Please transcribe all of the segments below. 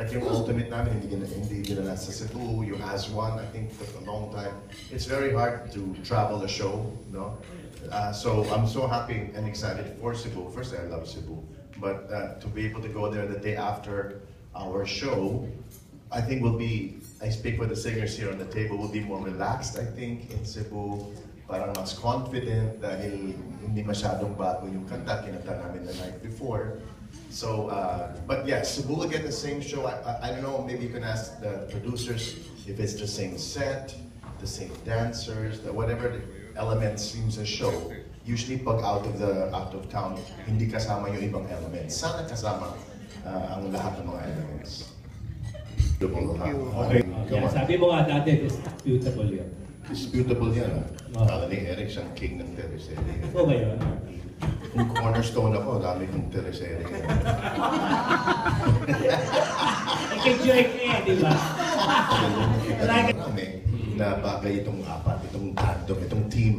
Like yung ultimate namin, hindi ginala sa Cebu, yung As One, I think took a long time. It's very hard to travel a show, no? So I'm so happy and excited for Cebu. First, I love Cebu. But to be able to go there the day after our show, I think I speak for the singers here on the table, will be more relaxed, I think, in Cebu. Parang mas confident dahil hindi masyadong bago yung kanta, kinanta namin the night before. So, but yes, Cebu will get the same show. I don't know, maybe you can ask the producers if it's the same set, the same dancers, whatever the elements seems a show. Usually pag out of town, hindi kasama yung ibang elements. Sana kasama ang lahat ng mga elements. Okay. Yeah, sabi mo nga dati, disputable yun. Disputable yan. Kala ni Eric siyang king ng teleserye. Oo ba yun? Yung cornerstone ako, dami kong teleserye. Enjoy ka eh, di ba? Marami na bagay itong apat, itong tandem, itong team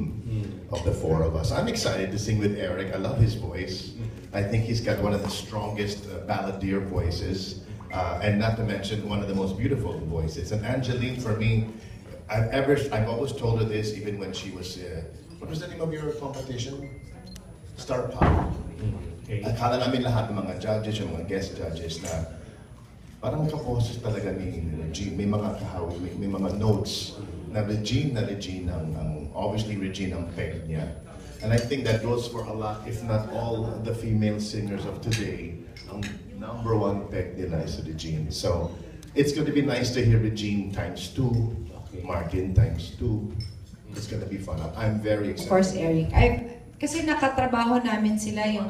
of the four of us. I'm excited to sing with Eric. I love his voice. I think he's got one of the strongest balladeer voices. And not to mention one of the most beautiful voices. And Angeline, for me, I've always told her this, even when she was, what was the name of your competition? Star Pop. Okay. Akala namin lahat ng mga judges, yung mga guest judges na parang kaposes talaga ni Regine. May mga kahawig, may mga notes na Regine obviously Regine ang peg niya. And I think that goes for a lot, if not all, the female singers of today. Ang number one peg nila is Regine. So it's going to be nice to hear Regine times 2, Martin times 2. It's going to be fun. I'm very excited. Of course, Eric. Kasi nakatrabaho namin sila yung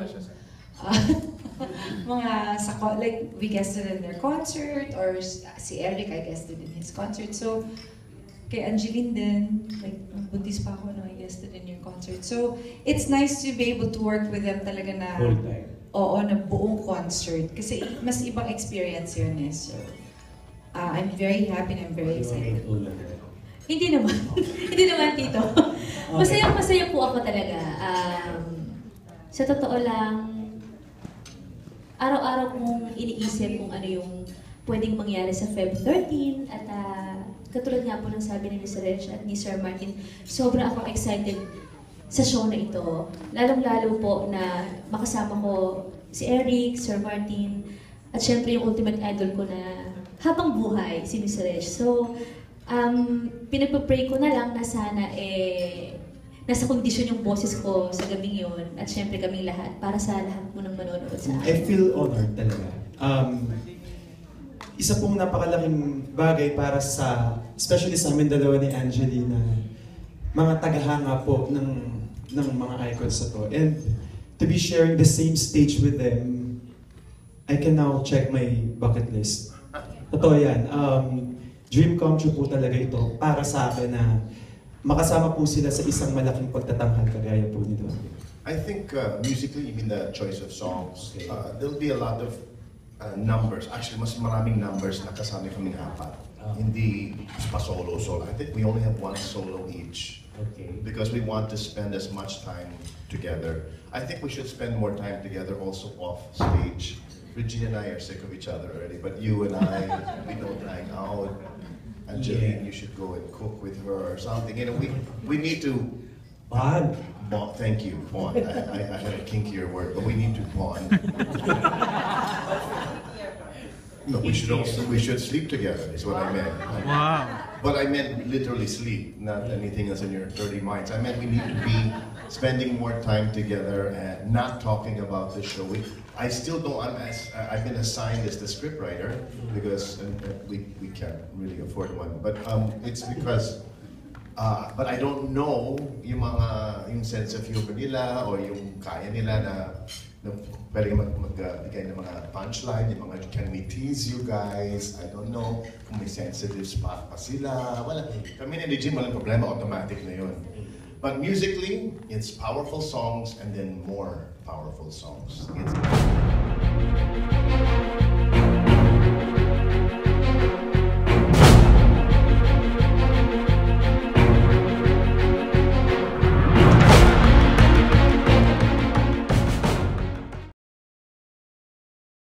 mga like we guested in their concert, or si Eric I guested in his concert. So kay Angeline din, like buntis pa ako nung I guested in your concert. So it's nice to be able to work with them talaga na full time. Oo, na buong concert. Kasi mas ibang experience yun eh. So I'm very happy and I'm very excited. Hindi naman. Hindi naman, Tito. Masaya po ako talaga. Sa totoo lang, araw-araw kong iniisip kung ano yung pwedeng mangyari sa Feb 13. At katulad nga po ng sabi ni Mr. Reg at ni Sir Martin, sobra ako excited sa show na ito. Lalong-lalo po na makasama ko si Eric, Sir Martin, at syempre yung ultimate idol ko na habang buhay, si Mr. Reg. So, pinagpa-pray ko na lang na sana nasa kondisyon yung boses ko sa gabing yun at syempre kaming lahat para sa lahat mo ng manonood sa akin. I feel honored talaga. Isa pong napakalaking bagay para especially sa amin dalawa ni Angeline, mga tagahanga po ng mga icons na to. And to be sharing the same stage with them, I can now check my bucket list. Totoo yan. Dream come true po talaga ito para sa akin na makasama po sila sa isang malaking pagtatanghal kagaya po nito. I think musically, even the choice of songs, there'll be a lot of numbers. Actually, mas maraming numbers na kasama kaming apat. Hindi pa solo. I think we only have one solo each. Okay. Because we want to spend as much time together. I think we should spend more time together also off stage. Regine and I are sick of each other already, but you and I, we don't hang out. Angeline, you should go and cook with her or something. You know, we need to bond. Thank you, bond. I had a kinkier word, but we need to bond. No, we should sleep together. Is what I meant. Wow. But I meant literally sleep, not anything else in your dirty minds. I meant we need to be spending more time together and not talking about the show. I still don't. I've been assigned as the scriptwriter because we can't really afford one. But it's because. But I don't know yung sense of humor nila or yung kaya nila na pwede magbigay ng mga punchline, yung mga can we tease you guys? I don't know kung may sensitive spot pa sila. Wala. Kami ni Regine, walang problema, automatic na yun. But musically, it's powerful songs and then more powerful songs. It's